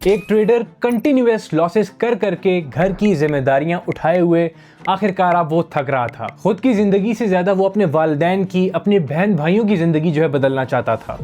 एक trader continuous losses कर करके घर की जिम्मेदारियां उठाए हुए आखिरकार अब वो थक रहा था। खुद की जिंदगी से ज्यादा वो अपने वालिदैन की, अपने बहन भाइयों की जिंदगी जो है बदलना चाहता था।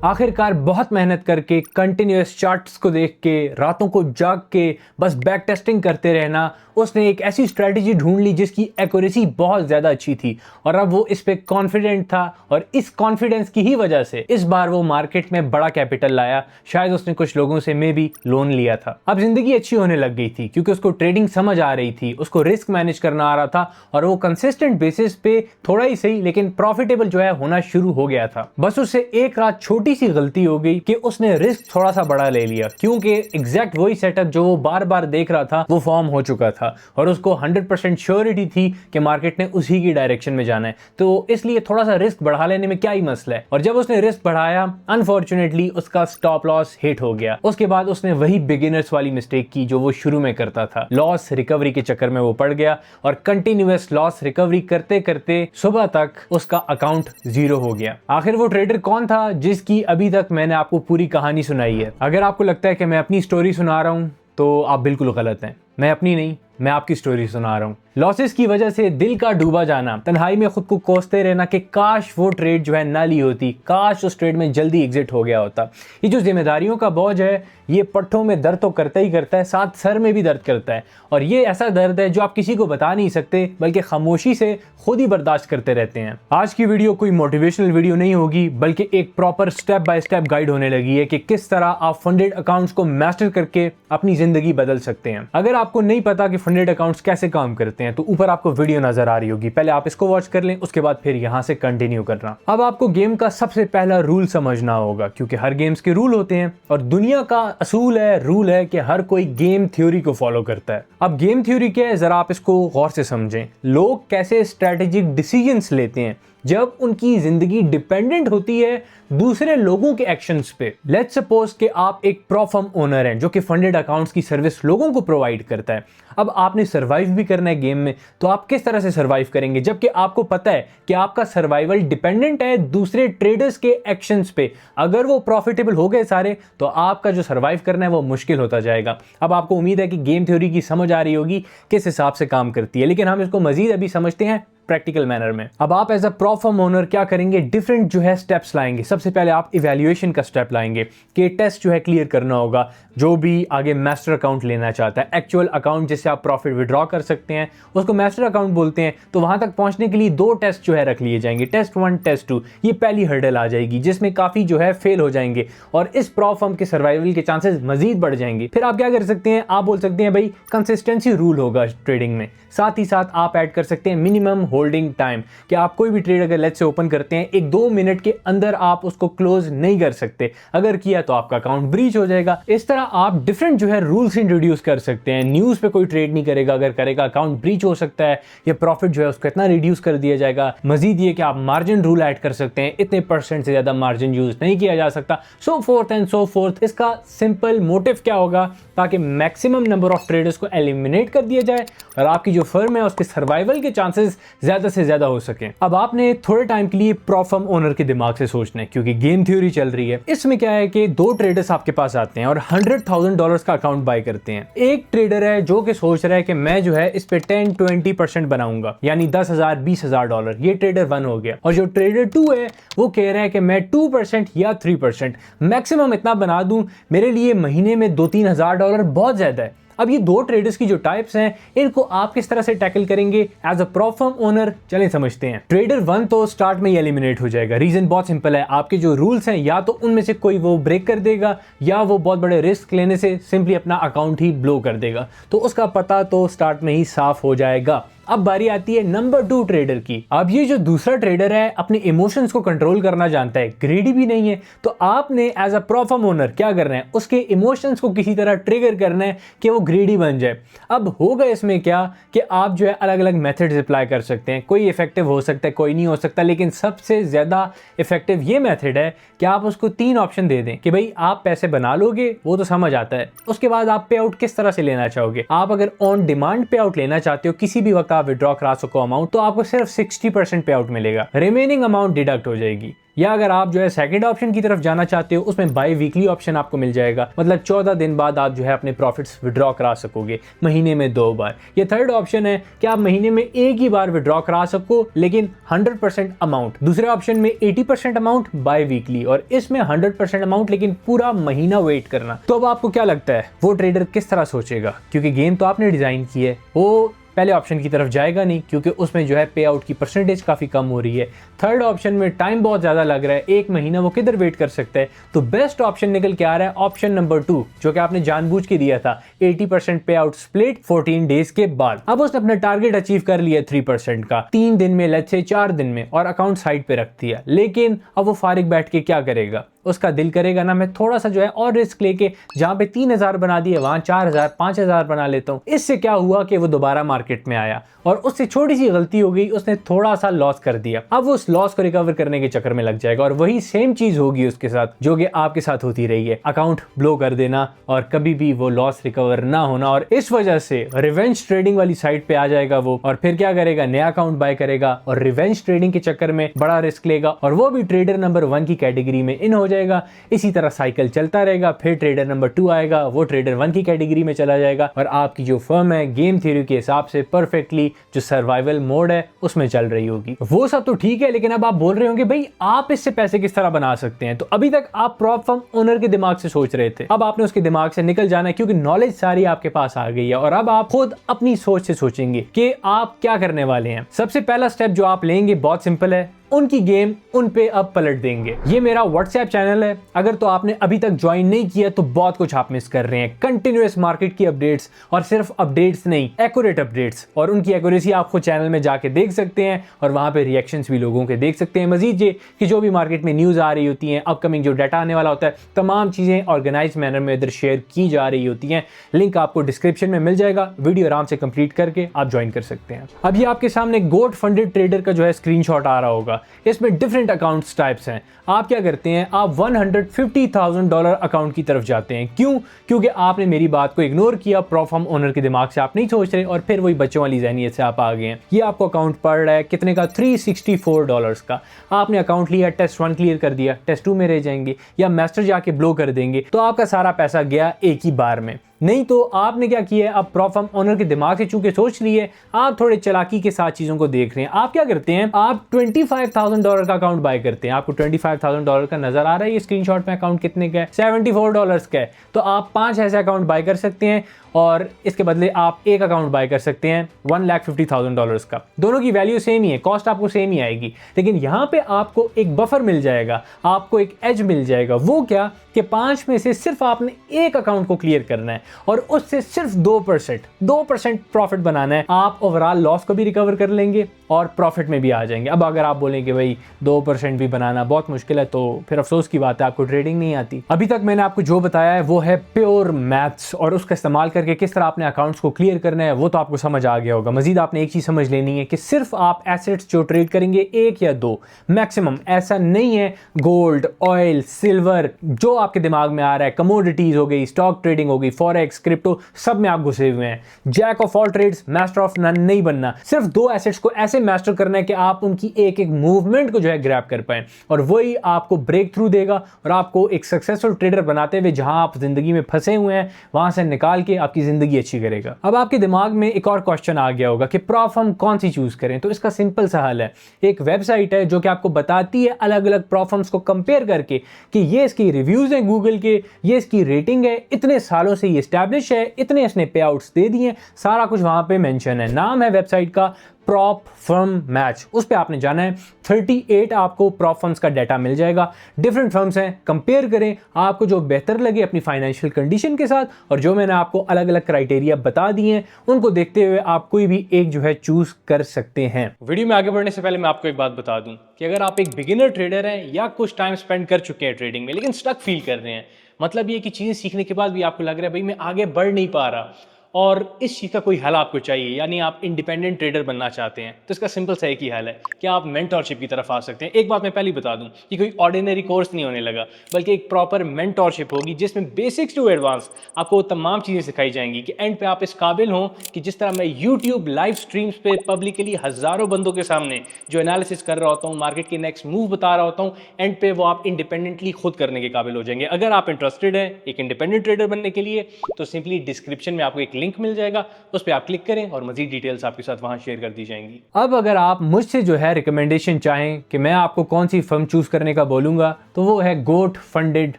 आखिरकार बहुत मेहनत करके, कंटिन्यूअस चार्ट्स को देख के, रातों को जाग के बस बैक टेस्टिंग करते रहना, उसने एक ऐसी स्ट्रेटजी ढूंढ ली जिसकी एक्यूरेसी बहुत ज़्यादा अच्छी थी और अब वो इस पे कॉन्फिडेंट था। और इस कॉन्फिडेंस की ही वजह से इस बार वो मार्केट में बड़ा कैपिटल लाया। शायद उसने कुछ लोगों से मे भी लोन लिया था। अब जिंदगी अच्छी होने लग गई थी क्योंकि उसको ट्रेडिंग समझ आ रही थी, उसको रिस्क मैनेज करना आ रहा था और वो कंसिस्टेंट बेसिस पे थोड़ा ही सही लेकिन प्रॉफिटेबल जो है होना शुरू हो गया था। बस उससे एक रात छोटी सी गलती हो गई कि उसने रिस्क थोड़ा सा बड़ा ले लिया, क्योंकि एग्जैक्ट वही सेटअप जो वो बार बार देख रहा था वो फॉर्म हो चुका था और उसको 100% श्योरिटी थी कि मार्केट ने उसी की डायरेक्शन में जाना है। तो इसलिए थोड़ा सा रिस्क बढ़ा लेने में क्या ही मसला है। और जब उसने रिस्क बढ़ाया, अनफॉर्चुनेटली उसका स्टॉप लॉस हिट हो गया। उसके बाद उसने वही बिगिनर्स वाली मिस्टेक की जो वो शुरू में करता था। लॉस रिकवरी के चक्कर में वो पड़ गया और कंटिन्यूअस लॉस रिकवरी करते करते सुबह तक उसका अकाउंट जीरो हो गया। आखिर वो ट्रेडर कौन था जिसकी अभी तक मैंने आपको पूरी कहानी सुनाई है? अगर आपको लगता है कि मैं अपनी स्टोरी सुना रहा हूं तो आप बिल्कुल गलत हैं। मैं अपनी नहीं, मैं आपकी स्टोरी सुना रहा हूं। लॉसेस की वजह से दिल का डूबा जाना, तन्हाई में खुद को कोसते रहना कि काश वो ट्रेड जो है ना ली होती, काश उस ट्रेड में जल्दी एग्जिट हो गया होता। ये जो जिम्मेदारियों का बोझ है ये पट्टों में दर्द तो करता ही करता है, साथ सर में भी दर्द करता है। और ये ऐसा दर्द है जो आप किसी को बता नहीं सकते, बल्कि खामोशी से खुद ही बर्दाश्त करते रहते हैं। आज की वीडियो कोई मोटिवेशनल वीडियो नहीं होगी, बल्कि एक proper step by step guide होने लगी है कि किस तरह आप फंडेड अकाउंट्स को मास्टर करके अपनी जिंदगी बदल सकते हैं। अगर आपको नहीं पता कि फंडेड अकाउंट्स कैसे काम करते हैं तो ऊपर आपको वीडियो नजर आ रही होगी, पहले आप इसको वॉच कर लें, उसके बाद फिर यहां से कंटिन्यू करना। अब आपको गेम का सबसे पहला रूल समझना होगा, क्योंकि हर गेम्स के रूल होते हैं और दुनिया का असूल है, रूल है कि हर कोई गेम थ्योरी को फॉलो करता है। अब गेम थ्योरी क्या है, जरा आप इसको गौर से समझें। लोग कैसे स्ट्रेटेजिक डिसीजंस लेते हैं जब उनकी जिंदगी डिपेंडेंट होती है दूसरे लोगों के एक्शंस पे। लेट्स सपोज कि आप एक प्रो फर्म ओनर हैं जो कि फंडेड अकाउंट्स की सर्विस लोगों को प्रोवाइड करता है। अब आपने सर्वाइव भी करना है गेम में, तो आप किस तरह से सर्वाइव करेंगे जबकि आपको पता है कि आपका सर्वाइवल डिपेंडेंट है दूसरे ट्रेडर्स के एक्शंस पे। अगर वो प्रॉफिटेबल हो गए सारे तो आपका जो सर्वाइव करना है वो मुश्किल होता जाएगा। अब आपको उम्मीद है कि गेम थ्योरी की समझ आ रही होगी किस हिसाब से काम करती है, लेकिन हम इसको मजीद अभी समझते हैं प्रैक्टिकल मैनर में। अब आप as a pro firm owner क्या करेंगे, डिफरेंट जो है स्टेप्स लाएंगे। सबसे पहले आप इवैल्यूएशन का स्टेप लाएंगे कि टेस्ट जो है क्लियर करना होगा। जो भी आगे मास्टर अकाउंट लेना चाहता है, एक्चुअल अकाउंट जिससे आप प्रॉफिट विड्रॉ कर सकते हैं, उसको मास्टर अकाउंट बोलते हैं। तो वहां तक पहुंचने के लिए 2 टेस्ट जो है रख लिए जाएंगे, टेस्ट 1 टेस्ट 2। ये पहली हर्डल आ जाएगी जिसमें काफी जो है फेल हो जाएंगे और इस प्रो फर्म के सर्वाइवल के चांसेस मजीद बढ़ जाएंगे। फिर आप क्या कर सकते हैं, आप बोल सकते हैं भाई कंसिस्टेंसी रूल होगा ट्रेडिंग में। साथ ही साथ आप ऐड कर सकते हैं मिनिमम होल्डिंग टाइम, कि आप कोई भी ट्रेड अगर लेट्स से ओपन करते हैं 1-2 मिनट के अंदर आप उसको क्लोज नहीं कर सकते। अगर किया तो आपका अकाउंट ब्रीच हो जाएगा। इस तरह आप डिफरेंट जो है रूल्स इंट्रोड्यूस कर सकते हैं। न्यूज पे कोई ट्रेड नहीं करेगा, अगर करेगा अकाउंट ब्रीच हो सकता है, या प्रॉफिट जो है उसको इतना रिड्यूस कर दिया जाएगा। मजीद ये कि आप मार्जिन रूल ऐड कर सकते हैं, इतने % से ज्यादा मार्जिन यूज नहीं किया जा सकता, सो फोर्थ एंड सो फोर्थ। इसका सिंपल मोटिव क्या होगा, ताकि मैक्सिमम नंबर ऑफ ट्रेडर्स को एलिमिनेट कर दिया जाए और आपकी जो फर्म है उसके सर्वाइवल के चांसेस ज्यादा से ज्यादा हो सके। अब आपने थोड़े टाइम के लिए प्रो फर्म ओनर के दिमाग से सोचना है, क्योंकि गेम थ्योरी चल रही है। इसमें क्या है कि 2 ट्रेडर्स आपके पास आते हैं और $100,000 का अकाउंट बाय करते हैं। एक ट्रेडर है जो कि सोच रहा है कि मैं जो है इस पे 10-20% बनाऊंगा, यानी $10,000-20,000। ये ट्रेडर 1 हो गया। और जो ट्रेडर 2 है वो कह रहा है कि मैं 2% या 3% मैक्सिमम इतना बना दूं, मेरे लिए महीने में $2-3,000 बहुत ज्यादा है। अब ये 2 ट्रेडर्स की जो टाइप्स हैं इनको आप किस तरह से टैकल करेंगे as a pro firm owner, चलें समझते हैं। ट्रेडर 1 तो स्टार्ट में ही एलिमिनेट हो जाएगा। रीजन बहुत सिंपल है, आपके जो रूल्स हैं या तो उनमें से कोई वो ब्रेक कर देगा या वो बहुत बड़े रिस्क लेने से सिंपली अपना अकाउंट ही ब्लो कर देगा। तो उसका पता तो स्टार्ट में ही साफ हो जाएगा। अब बारी आती है नंबर 2 ट्रेडर की। अब ये जो दूसरा ट्रेडर है अपने इमोशंस को कंट्रोल करना जानता है, ग्रीडी भी नहीं है। तो आपने as a pro firm owner क्या करना है, उसके इमोशंस को किसी तरह ट्रिगर करना है कि वो ग्रीडी बन जाए। अब होगा इसमें क्या कि आप जो है अलग अलग मेथड्स अप्लाई कर सकते हैं। कोई इफेक्टिव हो सकता है, कोई नहीं हो सकता, लेकिन सबसे ज्यादा इफेक्टिव ये मेथड है कि आप उसको 3 ऑप्शन दे दें कि भाई आप पैसे बना लोगे, वो तो समझ आता है। उसके बाद आप पे आउट किस तरह से लेना चाहोगे। आप अगर ऑन डिमांड पे आउट लेना चाहते हो, किसी भी वक्त आप विड्रॉ करा सको अमाउंट, तो आपको सिर्फ 60% पे आउट मिलेगा, रिमेनिंग अमाउंट डिडक्ट हो जाएगी। या अगर आप जो है सेकंड ऑप्शन की तरफ जाना चाहते हो, उसमें बाई वीकली ऑप्शन आपको मिल जाएगा, मतलब 14 दिन बाद आप जो है अपने प्रॉफिट्स विड्रॉ करा सकोगे, महीने में 2 बार। ये थर्ड ऑप्शन है कि आप महीने में एक ही बार विड्रॉ करा सको, लेकिन 100% अमाउंट। दूसरे ऑप्शन में 80% अमाउंट बाई वीकली, और इसमें 100% अमाउंट लेकिन पूरा महीना वेट करना। तो अब आपको क्या लगता है वो ट्रेडर किस तरह सोचेगा? क्योंकि गेम तो आपने डिजाइन की है, वो पहले ऑप्शन की तरफ जाएगा नहीं, क्योंकि उसमें जो है पे आउट की परसेंटेज काफ़ी कम हो रही है। थर्ड ऑप्शन में टाइम बहुत ज़्यादा लग रहा है, एक महीना वो किधर वेट कर सकता है। तो बेस्ट ऑप्शन निकल के आ रहा है ऑप्शन नंबर 2, जो कि आपने जानबूझ के दिया था, 80% पे आउट स्प्लिट 14 डेज के बाद। अब उसने अपना टारगेट अचीव कर लिया 3% का 3 दिन में, लेट्स से 4 दिन में, और अकाउंट साइड पे रख दिया। लेकिन अब वो फारिग बैठ के क्या करेगा? उसका दिल करेगा ना मैं थोड़ा सा जो है और रिस्क लेके, जहां पे 3000 बना दिए वहां 4000 5000 बना लेता हूं। इससे क्या हुआ कि वो दोबारा मार्केट में आया और उससे छोटी सी गलती हो गई, उसने थोड़ा सा लॉस कर दिया। अब वो उस लॉस को रिकवर करने के चक्कर में लग जाएगा, और वही सेम चीज होगी उसके साथ जो कि आपके साथ होती रही है, अकाउंट ब्लो कर देना और कभी भी वो लॉस रिकवर ना होना। और इस वजह से रिवेंज ट्रेडिंग वाली साइट पे आ जाएगा वो, और फिर क्या करेगा? नया अकाउंट बाय करेगा और रिवेंज ट्रेडिंग के चक्कर में बड़ा रिस्क लेगा, और वो भी ट्रेडर नंबर 1 की कैटेगरी में इन हो जाएगा। इसी तरह साइकिल चलता रहेगा, फिर ट्रेडर नंबर 2 आएगा, वो ट्रेडर 1 की कैटेगरी में चला जाएगा, और आपकी जो फर्म है गेम थ्योरी के हिसाब से परफेक्टली जो सर्वाइवल मोड है उसमें चल रही होगी। वो सब तो ठीक है, लेकिन अब आप बोल रहे होंगे भाई आप इससे पैसे किस तरह बना सकते हैं? तो अभी तक आप प्रॉप फर्म ओनर के दिमाग से सोच रहे थे, अब आपने उसके दिमाग से निकल जाना है, क्योंकि नॉलेज सारी आपके पास आ गई है, और अब आप खुद अपनी सोच से सोचेंगे कि आप क्या करने वाले हैं। सबसे पहला स्टेप जो आप लेंगे बहुत सिंपल है, उनकी गेम उन पे अब पलट देंगे। ये मेरा व्हाट्सएप चैनल है, अगर तो आपने अभी तक ज्वाइन नहीं किया तो बहुत कुछ आप मिस कर रहे हैं। कंटिन्यूअस मार्केट की अपडेट्स, और सिर्फ अपडेट्स नहीं, एक्यूरेट अपडेट्स, और उनकी एक्यूरेसी आपको चैनल में जाके देख सकते हैं, और वहां पे रिएक्शंस भी लोगों के देख सकते हैं। मजीद ये कि जो भी मार्केट में न्यूज आ रही होती है, अपकमिंग जो डाटा आने वाला होता है, तमाम चीजें ऑर्गेनाइज मैनर में इधर शेयर की जा रही होती हैं। लिंक आपको डिस्क्रिप्शन में मिल जाएगा, वीडियो आराम से कंप्लीट करके आप ज्वाइन कर सकते हैं। अभी आपके सामने गोट फंडेड ट्रेडर का जो है स्क्रीनशॉट आ रहा होगा, इसमें डिफरेंट अकाउंट्स टाइप्स हैं। आप क्या करते हैं? आप $150,000 अकाउंट की तरफ जाते हैं। क्यों? क्योंकि आपने मेरी बात को इग्नोर किया, प्रॉप फर्म ओनर के दिमाग से आप नहीं सोच रहे, और फिर वही बच्चों वाली ज़हनियत से आप आ गए हैं। ये आपको अकाउंट पड़ रहा है कितने का? $364 का। आपने अकाउंट लिया, टेस्ट 1 क्लियर कर दिया, टेस्ट 2 में रह जाएंगे, या मास्टर जाके ब्लो कर देंगे, तो आपका सारा पैसा गया एक ही बार में। नहीं तो आपने क्या किया है? अब प्रॉप फर्म ओनर के दिमाग से चूंकि सोच लिए, आप थोड़े चालाकी के साथ चीजों को देख रहे हैं। आप क्या करते हैं? आप $25,000 का अकाउंट बाय करते हैं। आपको $25,000 का नजर आ रहा है ये स्क्रीनशॉट में, अकाउंट कितने का है? $74 का है। तो आप 5 ऐसे अकाउंट बाय कर सकते हैं, और इसके बदले आप एक अकाउंट बाय कर सकते हैं $150,000 का। दोनों की वैल्यू सेम ही है, कॉस्ट आपको सेम ही आएगी, लेकिन यहां पे आपको एक बफर मिल जाएगा, आपको एक एज मिल जाएगा। वो क्या कि 5 में से सिर्फ आपने एक अकाउंट को क्लियर करना है, और उससे सिर्फ 2% प्रॉफिट बनाना है। आप ओवरऑल लॉस को भी रिकवर कर लेंगे और प्रॉफिट में भी आ जाएंगे। अब अगर आप बोलेंगे भाई 2% भी बनाना बहुत मुश्किल है, तो फिर अफसोस की बात है, आपको ट्रेडिंग नहीं आती। अभी तक मैंने आपको जो बताया है वो है प्योर मैथ्स, और उसका इस्तेमाल करके किस तरह अपने अकाउंट्स को क्लियर करना है वो तो आपको समझ आ गया होगा। मजीद आपने एक चीज समझ लेनी है कि सिर्फ आप एसेट्स जो ट्रेड करेंगे 1 या 2 मैक्सिमम, ऐसा नहीं है गोल्ड, ऑयल, सिल्वर, जो आपके दिमाग में आ रहा है, कमोडिटीज हो गई, स्टॉक ट्रेडिंग हो गई, फॉरेक्स, क्रिप्टो, सब में आप घुसे हुए हैं। Jack of all trades, master of none नहीं बनना। सिर्फ 2 एसेट्स को ऐसे मास्टर करना है कि आप उनकी एक एक मूवमेंट को जो है ग्रैब कर पाए, और वही आपको ब्रेक थ्रू देगा और आपको एक सक्सेसफुल ट्रेडर बनाते हुए जहां आप जिंदगी में फंसे हुए हैं वहां से निकाल के आपकी जिंदगी अच्छी करेगा। अब आपके दिमाग में एक और क्वेश्चन आ गया होगा कि प्रॉप फर्म कौन सी चूज करें? तो इसका सिंपल सा हल है, एक वेबसाइट है जो कि आपको बताती है अलग अलग प्रॉप फर्म्स को कंपेयर करके कि ये इसकी रिव्यूज हैं गूगल के, ये इसकी रेटिंग है, इतने सालों से ये एस्टैब्लिश है, इतने इसने पे आउट्स दे दिए, सारा कुछ वहां पे मेंशन है। नाम है वेबसाइट का प्रॉप फर्म मैच, उस पे आपने जाना है। 38 आपको प्रॉप फर्म्स का डाटा मिल जाएगा, डिफरेंट फर्म्स हैं, कंपेयर करें आपको जो बेहतर लगे अपनी फाइनेंशियल कंडीशन के साथ, और जो मैंने आपको अलग अलग क्राइटेरिया बता दिए हैं उनको देखते हुए आप कोई भी एक जो है चूज कर सकते हैं। वीडियो में आगे बढ़ने से पहले मैं आपको एक बात बता दूं कि अगर आप एक बिगिनर ट्रेडर हैं या कुछ टाइम स्पेंड कर चुके हैं ट्रेडिंग में लेकिन स्टक फील कर रहे हैं, मतलब ये कि चीजें सीखने के बाद भी आपको लग रहा है भाई मैं आगे बढ़ नहीं पा रहा, और इस चीज़ का कोई हल आपको चाहिए, यानी आप इंडिपेंडेंट ट्रेडर बनना चाहते हैं, तो इसका सिंपल सा एक ही हल है कि आप मेंटरशिप की तरफ आ सकते हैं। एक बात मैं पहले बता दूं कि कोई ऑर्डिनरी कोर्स नहीं होने लगा, बल्कि एक प्रॉपर मेंटरशिप होगी जिसमें बेसिक्स टू एडवांस आपको तमाम चीज़ें सिखाई जाएंगी कि एंड पे आप इस काबिल हों कि जिस तरह मैं यूट्यूब लाइव स्ट्रीम्स पे पब्लिकली हज़ारों बंदों के सामने जो एनालिसिस कर रहा होता हूँ, मार्केट के नेक्स्ट मूव बता रहा होता हूँ, एंड पे वो आप इंडिपेंडेंटली खुद करने के काबिल हो जाएंगे। अगर आप इंटरेस्टेड हैं एक इंडिपेंडेंट ट्रेडर बनने के लिए तो सिंपली डिस्क्रिप्शन में आपको एक लिंक मिल जाएगा, उस पर आप क्लिक करें और मजीद डिटेल्स आपके साथ वहां शेयर कर दी जाएंगी। अब अगर आप मुझसे जो है रिकमेंडेशन चाहें कि मैं आपको कौन सी फर्म चूज करने का बोलूंगा तो वो है गोट फंडेड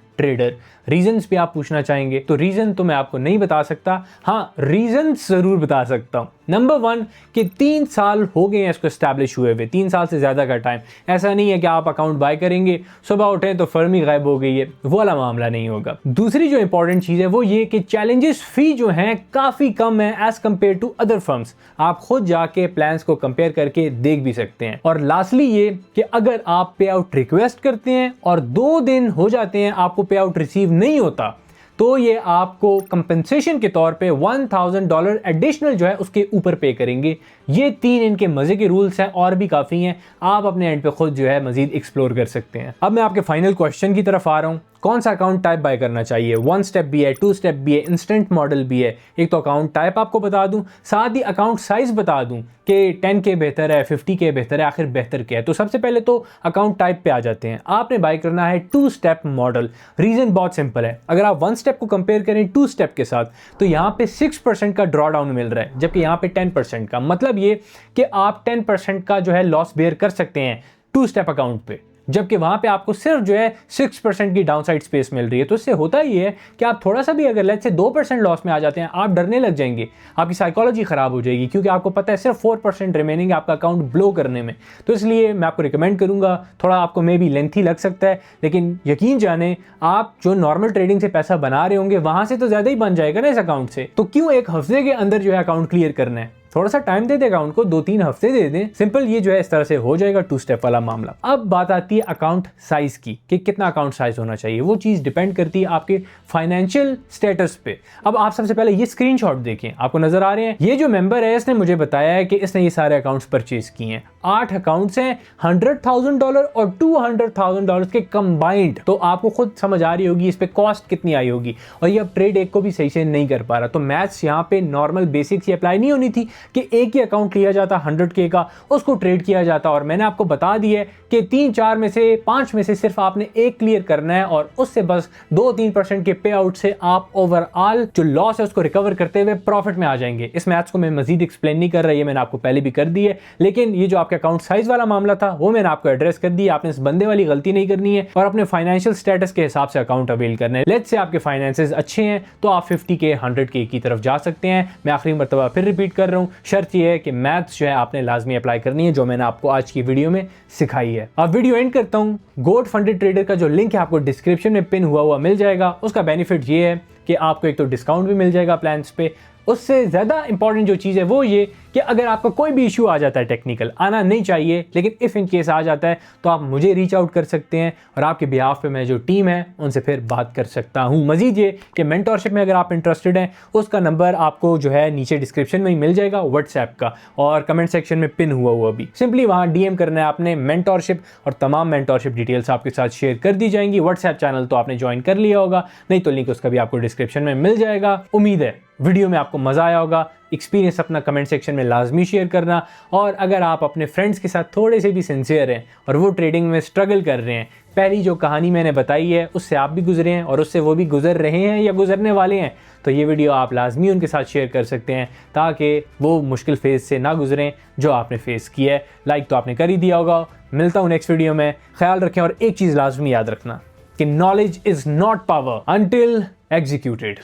ट्रेडर। रीजंस भी आप पूछना चाहेंगे तो रीजन तो मैं आपको नहीं बता सकता, हाँ रीजन जरूर बता सकता हूं। नंबर 1 कि 3 साल हो गए हैं इसको एस्टैब्लिश हुए हुए, 3 साल से ज्यादा का टाइम। ऐसा नहीं है कि आप अकाउंट बाय करेंगे सुबह उठे तो फर्म ही गायब हो गई है, वो वाला मामला नहीं होगा। दूसरी जो इंपॉर्टेंट चीज है वो ये कि चैलेंजेस फी जो हैं काफी कम है as compare to other firms. आप खुद जाके प्लान्स को कंपेयर करके देख भी सकते हैं। और लास्टली ये कि अगर आप पे आउट रिक्वेस्ट करते हैं और 2 दिन हो जाते हैं आपको पे आउट रिसीव नहीं होता तो ये आपको कंपनसेशन के तौर पे $1000 एडिशनल जो है उसके ऊपर पे करेंगे। ये 3 इनके मजे के रूल्स हैं, और भी काफी हैं, आप अपने एंड पे खुद जो है मजीद एक्सप्लोर कर सकते हैं। अब मैं आपके फाइनल क्वेश्चन की तरफ आ रहा हूं, कौन सा अकाउंट टाइप बाय करना चाहिए? 1 स्टेप भी है, 2 स्टेप भी है, इंस्टेंट मॉडल भी है। एक तो अकाउंट टाइप आपको बता दूं, साथ ही अकाउंट साइज बता दूं कि 10K बेहतर है, 50K बेहतर है, आखिर बेहतर क्या है। तो सबसे पहले तो अकाउंट टाइप पे आ जाते हैं। आपने बाय करना है 2 स्टेप मॉडल। रीजन बहुत सिंपल है, अगर आप 1 स्टेप को कंपेयर करें 2 स्टेप के साथ तो यहाँ पे 6% का ड्रॉ डाउन मिल रहा है, जबकि यहाँ पे 10% का। मतलब ये कि आप 10% का जो है लॉस बेयर कर सकते हैं 2 स्टेप अकाउंट पे, जबकि वहां पे आपको सिर्फ जो है 6% की डाउनसाइड स्पेस मिल रही है। तो इससे होता ही है कि आप थोड़ा सा भी अगर लेट्स से 2% लॉस में आ जाते हैं आप डरने लग जाएंगे, आपकी साइकोलॉजी खराब हो जाएगी, क्योंकि आपको पता है सिर्फ 4% रिमेनिंग है आपका अकाउंट ब्लो करने में। तो इसलिए मैं आपको रिकमेंड करूंगा, थोड़ा आपको मे बी लेंथी लग सकता है, लेकिन यकीन जाने आप जो नॉर्मल ट्रेडिंग से पैसा बना रहे होंगे वहां से तो ज्यादा ही बन जाएगा ना इस अकाउंट से। तो क्यों एक हफ्ते के अंदर जो है अकाउंट क्लियर करना है? थोड़ा सा टाइम दे दें अकाउंट को, 2-3 हफ्ते दे दें, सिंपल ये जो है इस तरह से हो जाएगा 2 स्टेप वाला मामला। अब बात आती है अकाउंट साइज की कि कितना अकाउंट साइज होना चाहिए। वो चीज डिपेंड करती है आपके फाइनेंशियल स्टेटस पे। अब आप सबसे पहले ये स्क्रीनशॉट देखें, आपको नजर आ रहे हैं, ये जो मेंबर है इसने मुझे बताया है कि इसने ये सारे अकाउंट्स परचेज किए हैं। 8 अकाउंट्स हैं, $100,000 और $200,000 के कंबाइंड। तो आपको खुद समझ आ रही होगी इस पे कॉस्ट कितनी आई होगी, और ये अब ट्रेड एक को भी सही से नहीं कर पा रहा। तो मैथ्स यहाँ पे नॉर्मल बेसिक्स ही अप्लाई नहीं होनी थी कि एक ही अकाउंट लिया जाता 100K का, उसको ट्रेड किया जाता। और मैंने आपको बता दिया है कि 3-4 में से 5 में से सिर्फ आपने एक क्लियर करना है, और उससे बस 2-3% के पे आउट से आप ओवरऑल जो लॉस है उसको रिकवर करते हुए प्रॉफिट में आ जाएंगे। इस मैथ्स को मैं मजीद एक्सप्लेन नहीं कर रहा, ये मैंने आपको पहले भी कर दी है, लेकिन ये जो आपके अकाउंट साइज वाला मामला था वो मैंने आपको एड्रेस कर दिया। आपने इस बंदे वाली गलती नहीं करनी है और अपने फाइनेंशियल स्टेटस के हिसाब से अकाउंट अवेल करना है। लेट्स से आपके फाइनेंसेस अच्छे हैं तो आप 50K 100K की तरफ जा सकते हैं। मैं आखिरी मरतबा फिर रिपीट कर रहा हूँ, शर्त यह है कि मैथ्स जो है आपने लाजमी अप्लाई करनी है, जो मैंने आपको आज की वीडियो में सिखाई है। अब वीडियो एंड करता हूँ। गोट फंडेड ट्रेडर का जो लिंक है आपको डिस्क्रिप्शन में पिन हुआ मिल जाएगा। उसका बेनिफिट ये है कि आपको एक तो डिस्काउंट भी मिल जाएगा प्लान्स पे, उससे ज़्यादा इंपॉर्टेंट जो चीज़ है वो ये कि अगर आपका कोई भी इशू आ जाता है, टेक्निकल आना नहीं चाहिए लेकिन इफ़ इन केस आ जाता है तो आप मुझे रीच आउट कर सकते हैं और आपके बिहाफ पे मैं जो टीम है उनसे फिर बात कर सकता हूँ। मजीद ये कि मेंटरशिप में अगर आप इंटरेस्टेड हैं उसका नंबर आपको जो है नीचे डिस्क्रिप्शन में ही मिल जाएगा व्हाट्सएप का, और कमेंट सेक्शन में पिन हुआ भी। सिंपली वहाँ DM करना है आपने मेंटरशिप, और तमाम मेंटरशिप डिटेल्स आपके साथ शेयर कर दी जाएंगी। व्हाट्सएप चैनल तो आपने ज्वाइन कर लिया होगा, नहीं तो लिंक उसका भी आपको डिस्क्रिप्शन में मिल जाएगा। उम्मीद है वीडियो में आपको मजा आया होगा। एक्सपीरियंस अपना कमेंट सेक्शन में लाजमी शेयर करना, और अगर आप अपने फ्रेंड्स के साथ थोड़े से भी सिंसियर हैं और वो ट्रेडिंग में स्ट्रगल कर रहे हैं, पहली जो कहानी मैंने बताई है उससे आप भी गुजरे हैं और उससे वो भी गुजर रहे हैं या गुजरने वाले हैं, तो ये वीडियो आप लाजमी उनके साथ शेयर कर सकते हैं ताकि वो मुश्किल फेज से ना गुजरें जो आपने फेस किया है। लाइक तो आपने कर ही दिया होगा। मिलता हूँ नेक्स्ट वीडियो में, ख्याल रखें और एक चीज़ लाजमी याद रखना कि knowledge is not power until executed.